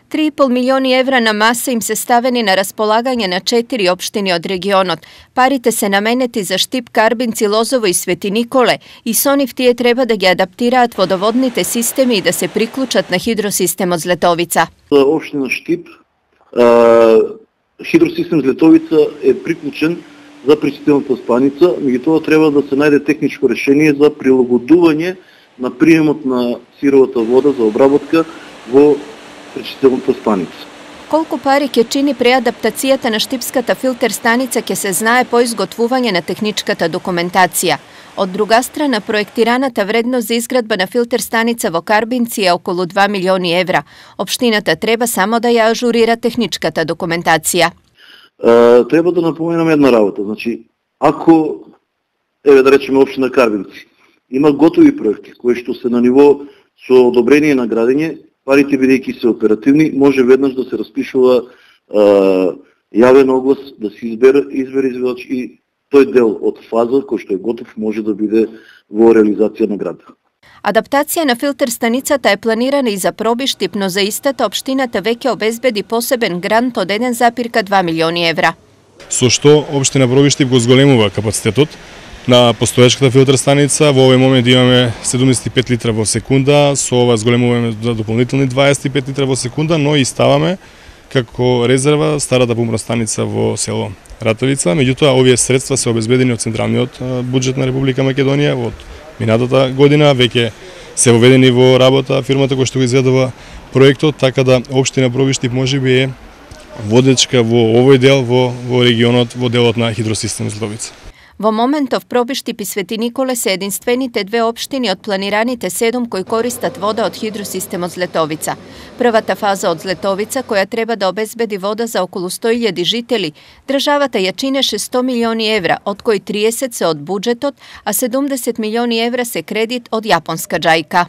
3,5 milioni evra na masa im se staveni na raspolaganje na 4 opštini od regionot. Parite se nameneti za Štip, Karbinci, Lozovo i Sveti Nikole i Sonif tije treba da ga adaptiraat vodovodnite sistemi i da se priključat na hidrosistem od Zletovica. Opština Štip, hidrosistem Zletovica je priključen за пречистителната станица, меѓутоа треба да се најде техничко решение за прилагодување на приемот на сировата вода за обработка во пречистителната станица. Колку пари ќе чини преадаптацијата на Štipската филтер станица ќе се знае по изготвување на техничката документација. Од друга страна, проектираната вредност за изградба на филтер станица во Карбинци е околу 2 милиони евра. Општината треба само да ја ажурира техничката документација. Треба да напоменам една работа. Значи, ако, да речеме општина Карбинци, има готови проекти кои што се на ниво со одобрение на градење, парите бидејќи се оперативни, може веднаш да се распишува јавен оглас, да се избере изведач и тој дел од фаза кој што е готов може да биде во реализација на градот. Адаптација на филтер станицата е планирана и за Пробиштип, но за истата општината веќе обезбеди посебен грант од 1,2 милиони евра. Со што општина Пробиштип го зголемува капацитетот на постоечката филтер станица. Во овој момент имаме 75 литра во секунда, со ова зголемуваме за дополнителни 25 литра во секунда, но и ставаме како резерва старата помростаница во село Ратовица. Меѓутоа, овие средства се обезбедени од централниот буџет на Република Македонија од минатата година, веќе се воведени во работа фирмата која што го изведува проектот, така да општина Пробиштип можеби е водечка во овој дел во регионот, во делот на хидросистем Златовица. Во моментов Пробиштип и Свети Николе се единствените две општини од планираните 7 кои користат вода од хидросистемот Златовица. Првата фаза од Златовица, која треба да обезбеди вода за околу 100.000 жители, државата ја чинеше 100 милиони евра, од кои 30 се од буџетот, а 70 милиони евра се кредит од јапонска џајка.